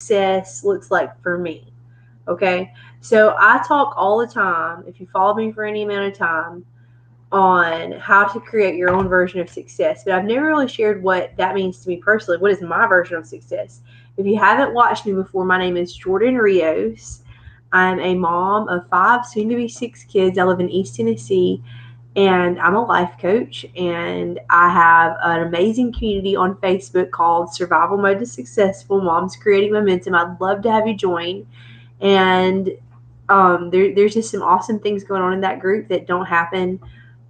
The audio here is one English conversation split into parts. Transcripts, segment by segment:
success looks like for me. Okay. So I talk all the time, if you follow me for any amount of time, on how to create your own version of success. But I've never really shared what that means to me personally. What is my version of success? If you haven't watched me before, my name is Jordan Rios. I'm a mom of 5, soon to be 6 kids. I live in East Tennessee, and I'm a life coach. And I have an amazing community on Facebook called Survival Mode to Successful Moms Creating Momentum. I'd love to have you join. And there's just some awesome things going on in that group that don't happen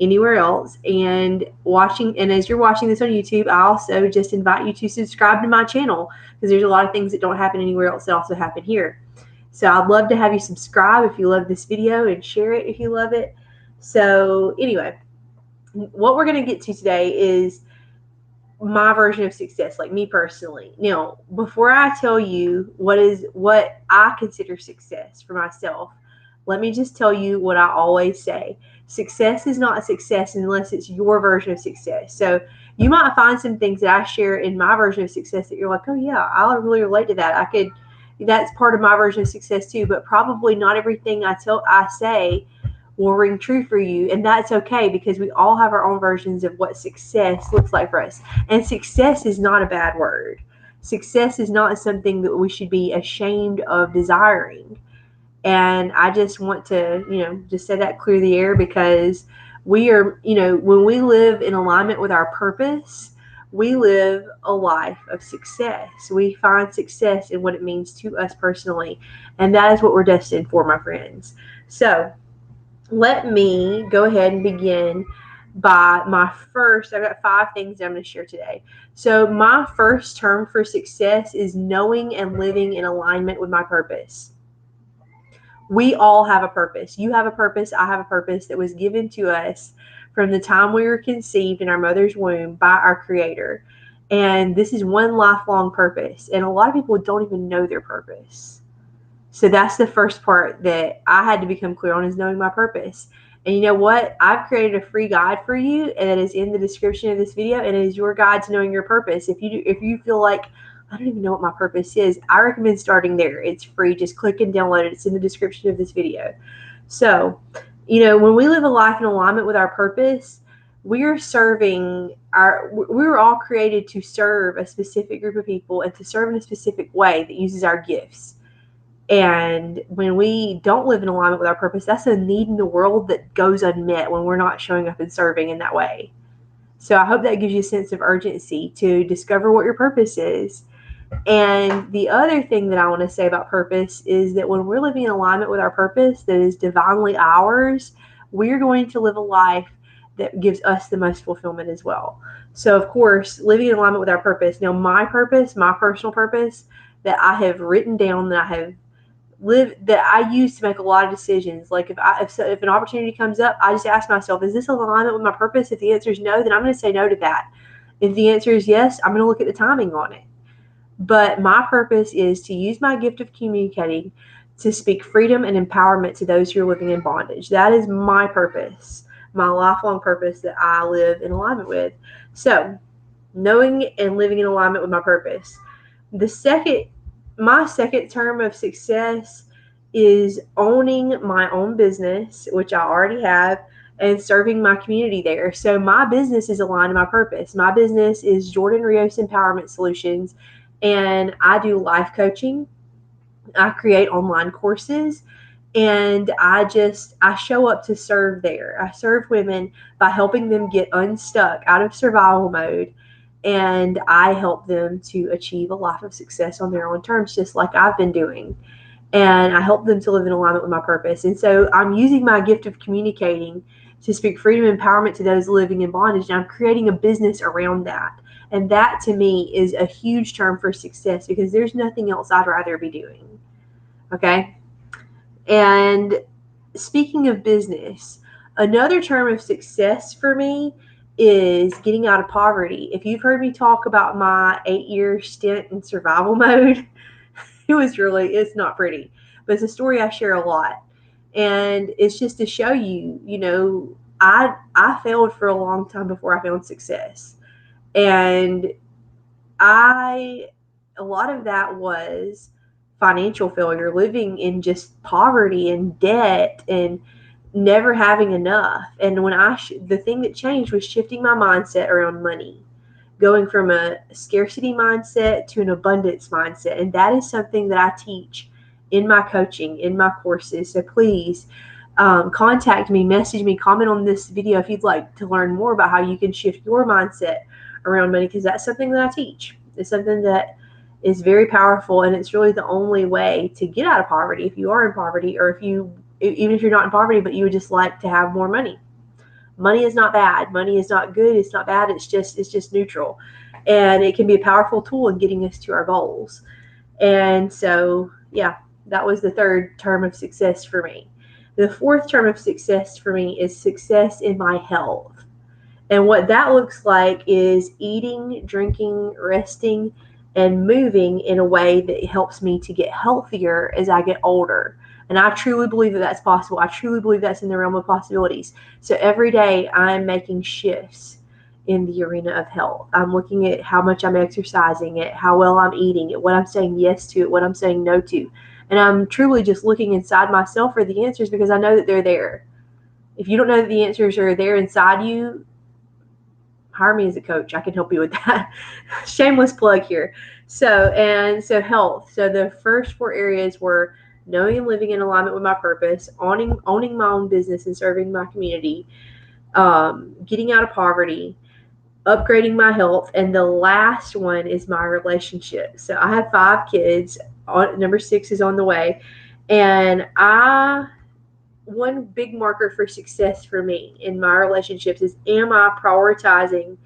anywhere else. And as you're watching this on YouTube, I also just invite you to subscribe to my channel, because there's a lot of things that don't happen anywhere else that also happen here. So I'd love to have you subscribe if you love this video, and share it if you love it. So anyway, what we're going to get to today is my version of success, like me personally. Now, before I tell you what I consider success for myself, let me just tell you what I always say. Success is not a success unless it's your version of success. So you might find some things that I share in my version of success that you're like, oh yeah, I really relate to that. That's part of my version of success too, but probably not everything I say will ring true for you. And that's okay, because we all have our own versions of what success looks like for us. And success is not a bad word. Success is not something that we should be ashamed of desiring. And I just want to, just say that, clear the air, because we are, when we live in alignment with our purpose, we live a life of success. We find success in what it means to us personally. And that is what we're destined for, my friends. So let me go ahead and begin by I've got 5 things that I'm going to share today. So my first term for success is knowing and living in alignment with my purpose. We all have a purpose. You have a purpose. I have a purpose that was given to us from the time we were conceived in our mother's womb by our Creator. And this is one lifelong purpose. And a lot of people don't even know their purpose. So that's the first part that I had to become clear on, is knowing my purpose. And you know what? I've created a free guide for you, and that is in the description of this video, and it is your guide to knowing your purpose. If you feel like, I don't even know what my purpose is, I recommend starting there. It's free. Just click and download it. It's in the description of this video. So, when we live a life in alignment with our purpose, we were all created to serve a specific group of people, and to serve in a specific way that uses our gifts. And when we don't live in alignment with our purpose, that's a need in the world that goes unmet when we're not showing up and serving in that way. So I hope that gives you a sense of urgency to discover what your purpose is. And the other thing that I want to say about purpose is that when we're living in alignment with our purpose that is divinely ours, we're going to live a life that gives us the most fulfillment as well. So, of course, living in alignment with our purpose. Now, my purpose, my personal purpose that I have written down, that I use to make a lot of decisions. Like if an opportunity comes up, I just ask myself, is this in alignment with my purpose? If the answer is no, then I'm going to say no to that. If the answer is yes, I'm going to look at the timing on it. But my purpose is to use my gift of communicating to speak freedom and empowerment to those who are living in bondage. That is my purpose, my lifelong purpose that I live in alignment with. So, knowing and living in alignment with my purpose. My second term of success is owning my own business, which I already have, and serving my community there. So my business is aligned to my purpose. My business is Jordan Rios Empowerment Solutions, and I do life coaching. I create online courses, and I show up to serve there. I serve women by helping them get unstuck out of survival mode, and I help them to achieve a life of success on their own terms, just like I've been doing. And I help them to live in alignment with my purpose. And so I'm using my gift of communicating to speak freedom and empowerment to those living in bondage, and I'm creating a business around that. And that, to me, is a huge term for success, because there's nothing else I'd rather be doing. Okay? And speaking of business, another term of success for me is getting out of poverty. If you've heard me talk about my 8-year stint in survival mode, it's not pretty, but it's a story I share a lot. And it's just to show you, I failed for a long time before I found success. And a lot of that was financial failure, living in just poverty and debt and never having enough. And when the thing that changed was shifting my mindset around money, going from a scarcity mindset to an abundance mindset. And that is something that I teach in my coaching, in my courses. So please contact me, message me, comment on this video if you'd like to learn more about how you can shift your mindset around money, because that's something that I teach. It's something that is very powerful, and it's really the only way to get out of poverty if you are in poverty, or even if you're not in poverty but you would just like to have more money. Money is not bad. Money is not good. It's not bad. It's just neutral, and it can be a powerful tool in getting us to our goals. And so, yeah, that was the third term of success for me. The fourth term of success for me is success in my health. And what that looks like is eating, drinking, resting, and moving in a way that helps me to get healthier as I get older. And I truly believe that that's possible. I truly believe that's in the realm of possibilities. So every day I'm making shifts in the arena of health. I'm looking at how much I'm exercising, at how well I'm eating, at what I'm saying yes to, at what I'm saying no to. And I'm truly just looking inside myself for the answers, because I know that they're there. If you don't know that the answers are there inside you, hire me as a coach. I can help you with that. Shameless plug here. So health. So the first four areas were knowing and living in alignment with my purpose, owning my own business and serving my community, getting out of poverty, upgrading my health, and the last one is my relationship. So I have 5 kids. Number 6 is on the way, and one big marker for success for me in my relationships is, am I prioritizing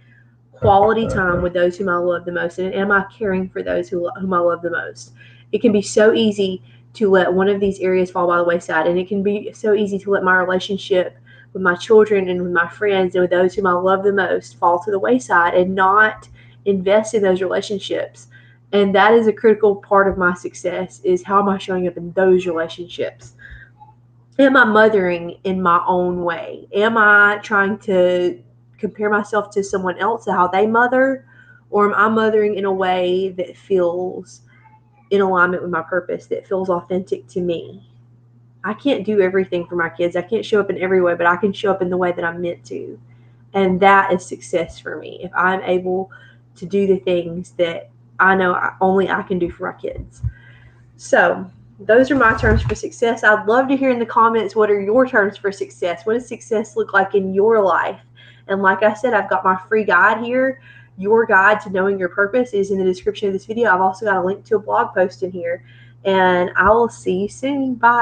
quality time with those whom I love the most, and am I caring for those whom I love the most? It can be so easy to let one of these areas fall by the wayside, and it can be so easy to let my relationship with my children and with my friends and with those whom I love the most fall to the wayside and not invest in those relationships. And that is a critical part of my success, is how am I showing up in those relationships? Am I mothering in my own way? Am I trying to compare myself to someone else, to how they mother? Or am I mothering in a way that feels in alignment with my purpose, that feels authentic to me? I can't do everything for my kids. I can't show up in every way, but I can show up in the way that I'm meant to. And that is success for me, if I'm able to do the things that I know only I can do for my kids. So those are my terms for success. I'd love to hear in the comments, what are your terms for success? What does success look like in your life? And like I said, I've got my free guide here. Your guide to knowing your purpose is in the description of this video. I've also got a link to a blog post in here. And I will see you soon. Bye.